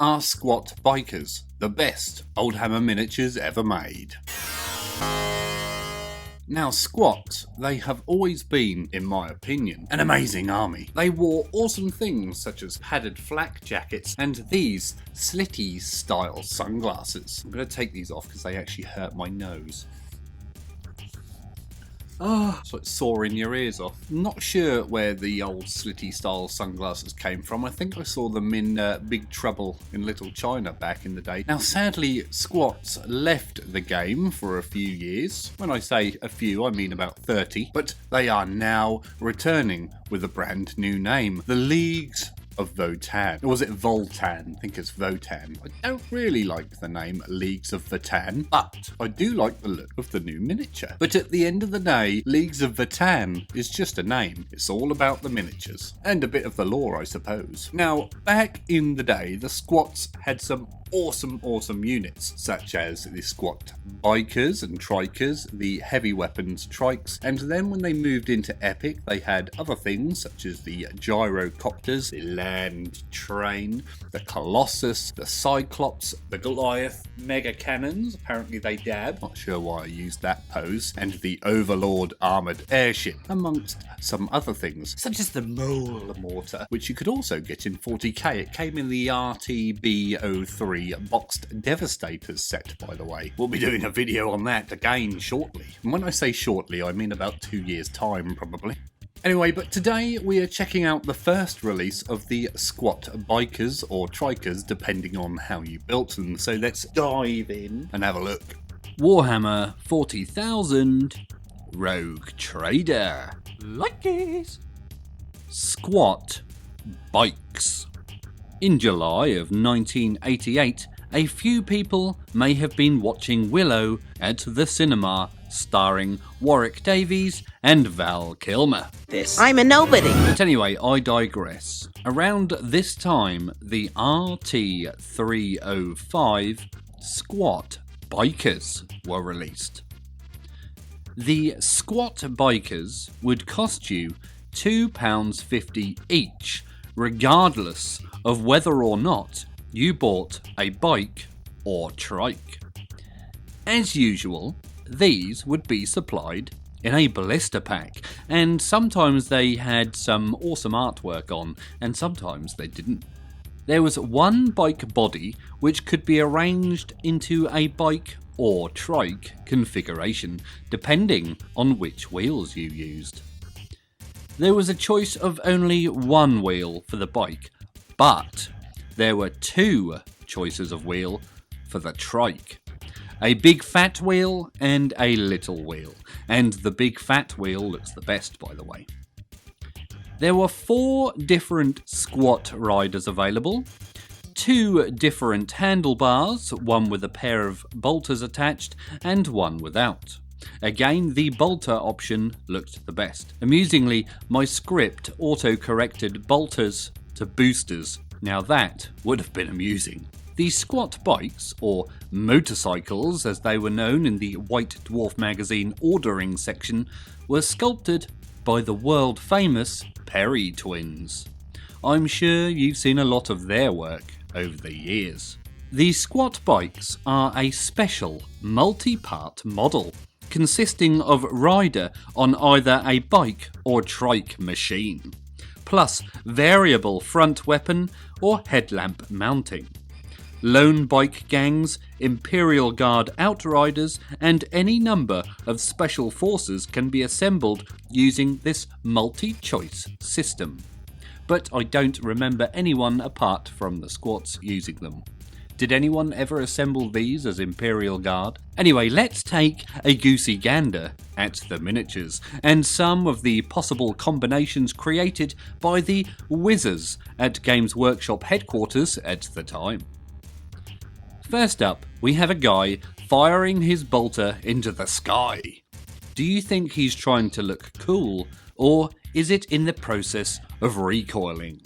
Are Squat Bikers the best Oldhammer miniatures ever made? Now, Squats, they have always been, in my opinion, an amazing army. They wore awesome things such as padded flak jackets and these slitty style sunglasses. I'm going to take these off because they actually hurt my nose. It's like sawing your ears off. Not sure where the old slitty style sunglasses came from. I think I saw them in Big Trouble in Little China back in the day. Now sadly, Squats left the game for a few years. When I say a few, I mean about 30. But they are now returning with a brand new name. The Leagues of Votann. Or was it Votann? I think it's Votann. I don't really like the name Leagues of Votann, but I do like the look of the new miniature. But at the end of the day, Leagues of Votann is just a name. It's all about the miniatures. And a bit of the lore, I suppose. Now, back in the day, the Squats had some awesome units, such as the Squat Bikers and Trikes, the heavy weapons trikes, and then when they moved into Epic, they had other things such as the Gyrocopters, the Land Train, the Colossus, the Cyclops, the Goliath, Mega Cannons, apparently they dab, not sure why I used that pose, and the Overlord Armoured Airship, amongst some other things, such as the Mole Mortar, which you could also get in 40k. It came in the RT305 boxed Devastators set, by the way. We'll be doing a video on that again shortly. And when I say shortly, I mean about 2 years' time, probably. Anyway, but today we are checking out the first release of the Squat Bikers, or Trikes, depending on how you built them. So let's dive in and have a look. Warhammer 40,000 Rogue Trader. Like this. Squat Bikes. In July of 1988, a few people may have been watching Willow at the cinema, starring Warwick Davies and Val Kilmer. I'm a nobody. But anyway, I digress. Around this time, the RT305 Squat Bikers were released. The Squat Bikers would cost you £2.50 each, regardless of whether or not you bought a bike or trike. As usual, these would be supplied in a blister pack, and sometimes they had some awesome artwork on, and sometimes they didn't. There was one bike body which could be arranged into a bike or trike configuration, depending on which wheels you used. There was a choice of only one wheel for the bike, but there were two choices of wheel for the trike. A big fat wheel and a little wheel, and the big fat wheel looks the best, by the way. There were 4 different squat riders available, 2 different handlebars, one with a pair of bolters attached and one without. Again, the bolter option looked the best. Amusingly, my script auto-corrected bolters to boosters. Now that would have been amusing. The Squat Bikes, or motorcycles as they were known in the White Dwarf magazine ordering section, were sculpted by the world famous Perry twins. I'm sure you've seen a lot of their work over the years. The Squat Bikes are a special multi-part model consisting of rider on either a bike or trike machine, plus variable front weapon or headlamp mounting. Lone bike gangs, Imperial Guard outriders, and any number of special forces can be assembled using this multi-choice system. But I don't remember anyone apart from the Squats using them. Did anyone ever assemble these as Imperial Guard? Anyway, let's take a goosey gander at the miniatures and some of the possible combinations created by the whizzers at Games Workshop headquarters at the time. First up, we have a guy firing his bolter into the sky. Do you think he's trying to look cool, or is it in the process of recoiling?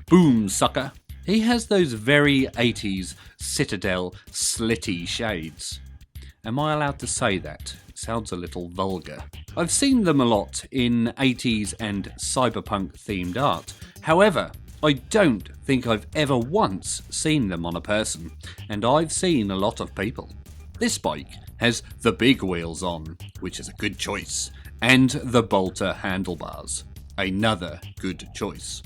Boom, sucker! He has those very 80s Citadel slitty shades. Am I allowed to say that? It sounds a little vulgar. I've seen them a lot in 80s and cyberpunk themed art. However, I don't think I've ever once seen them on a person, and I've seen a lot of people. This bike has the big wheels on, which is a good choice, and the bolter handlebars, another good choice.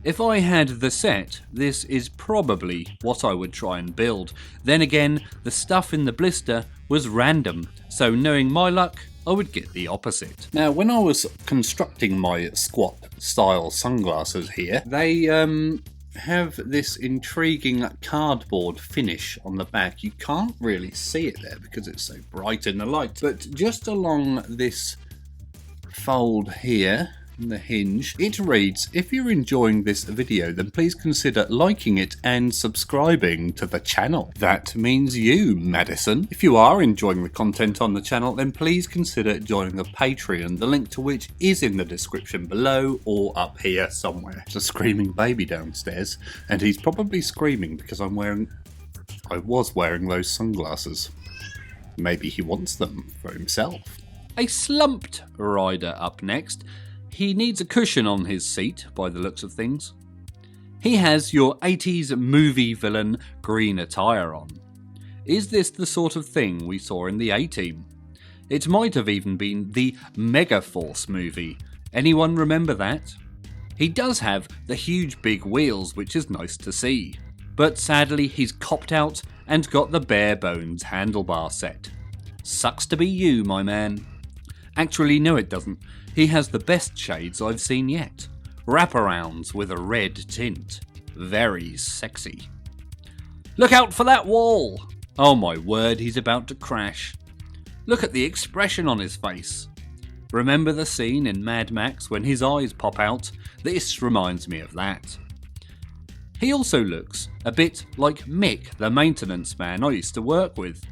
If I had the set, this is probably what I would try and build. Then again, the stuff in the blister was random, so knowing my luck, I would get the opposite. Now, when I was constructing my squat style sunglasses here, they have this intriguing cardboard finish on the back. You can't really see it there because it's so bright in the light, but just along this fold here, the hinge, it reads, "If you're enjoying this video, then please consider liking it and subscribing to the channel." That means you, Madison. If you are enjoying the content on the channel, then please consider joining the Patreon, the link to which is in the description below or up here somewhere. There's a screaming baby downstairs, and he's probably screaming because I was wearing those sunglasses. Maybe he wants them for himself. A slumped rider up next. He needs a cushion on his seat, by the looks of things. He has your 80s movie villain green attire on. Is this the sort of thing we saw in the A-Team? It might have even been the Megaforce movie. Anyone remember that? He does have the huge big wheels, which is nice to see. But sadly, he's copped out and got the bare bones handlebar set. Sucks to be you, my man. Actually, no it doesn't. He has the best shades I've seen yet. Wraparounds with a red tint. Very sexy. Look out for that wall! Oh my word, he's about to crash. Look at the expression on his face. Remember the scene in Mad Max when his eyes pop out? This reminds me of that. He also looks a bit like Mick, the maintenance man I used to work with.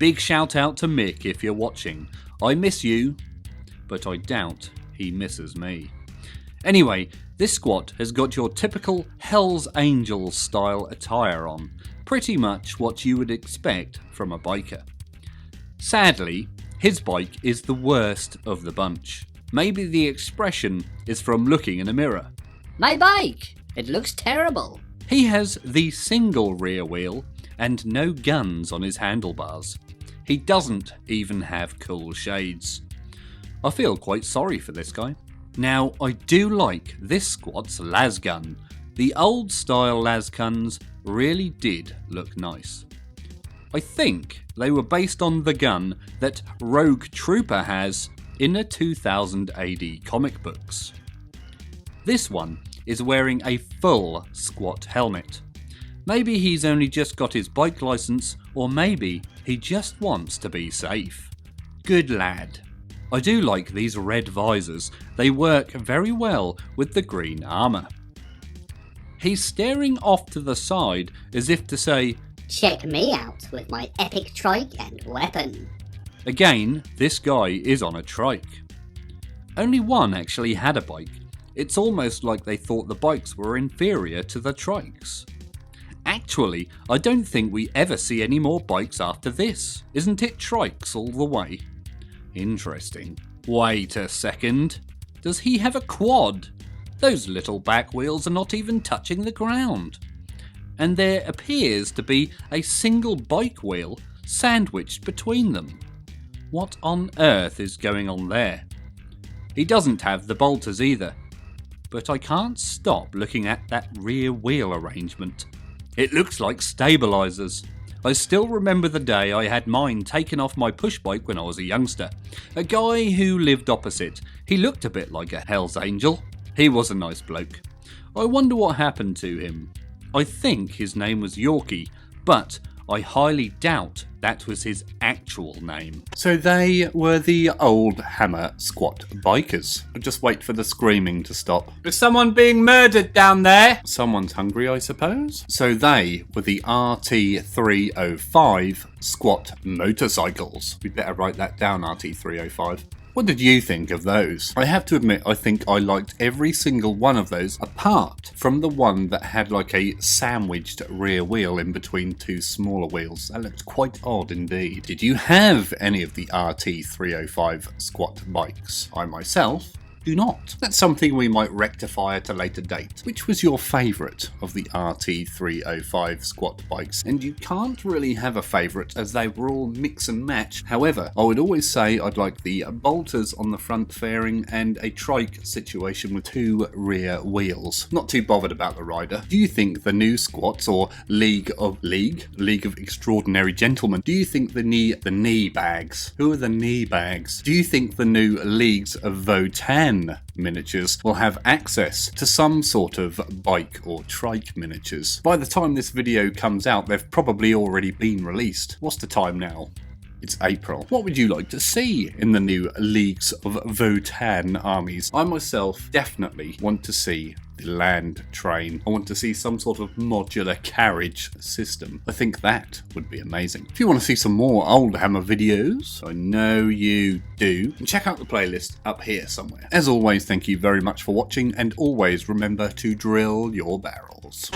Big shout out to Mick if you're watching. I miss you, but I doubt he misses me. Anyway, this squat has got your typical Hell's Angels style attire on, pretty much what you would expect from a biker. Sadly, his bike is the worst of the bunch. Maybe the expression is from looking in a mirror. My bike! It looks terrible. He has the single rear wheel and no guns on his handlebars. He doesn't even have cool shades. I feel quite sorry for this guy. Now, I do like this squat's las gun. The old style las guns really did look nice. I think they were based on the gun that Rogue Trooper has in the 2000 AD comic books. This one is wearing a full squat helmet. Maybe he's only just got his bike license, or maybe he just wants to be safe. Good lad. I do like these red visors, they work very well with the green armour. He's staring off to the side as if to say, "Check me out with my epic trike and weapon." Again, this guy is on a trike. Only one actually had a bike. It's almost like they thought the bikes were inferior to the trikes. Actually, I don't think we ever see any more bikes after this. Isn't it trikes all the way? Interesting. Wait a second. Does he have a quad? Those little back wheels are not even touching the ground. And there appears to be a single bike wheel sandwiched between them. What on earth is going on there? He doesn't have the bolters either. But I can't stop looking at that rear wheel arrangement. It looks like stabilisers. I still remember the day I had mine taken off my push bike when I was a youngster. A guy who lived opposite. He looked a bit like a Hell's Angel. He was a nice bloke. I wonder what happened to him. I think his name was Yorkie, but I highly doubt that was his actual name. So they were the Oldhammer squat bikers. I'll just wait for the screaming to stop. Is someone being murdered down there? Someone's hungry, I suppose. So they were the RT305 squat motorcycles. We better write that down, RT305. What did you think of those? I have to admit, I think I liked every single one of those, apart from the one that had like a sandwiched rear wheel in between two smaller wheels. That looked quite odd indeed. Did you have any of the RT305 squat bikes? I myself do not. That's something we might rectify at a later date. Which was your favourite of the RT305 squat bikes? And you can't really have a favourite as they were all mix and match. However, I would always say I'd like the bolters on the front fairing and a trike situation with 2 rear wheels. Not too bothered about the rider. Do you think the new squats or League of Extraordinary Gentlemen, do you think the knee bags? Who are the knee bags? Do you think the new leagues of Votann miniatures will have access to some sort of bike or trike miniatures? By the time this video comes out, they've probably already been released. What's the time now? It's April. What would you like to see in the new Leagues of Votann armies? I myself definitely want to see the land train. I want to see some sort of modular carriage system. I think that would be amazing. If you want to see some more Oldhammer videos, I know you do, check out the playlist up here somewhere. As always, thank you very much for watching, and always remember to drill your barrels.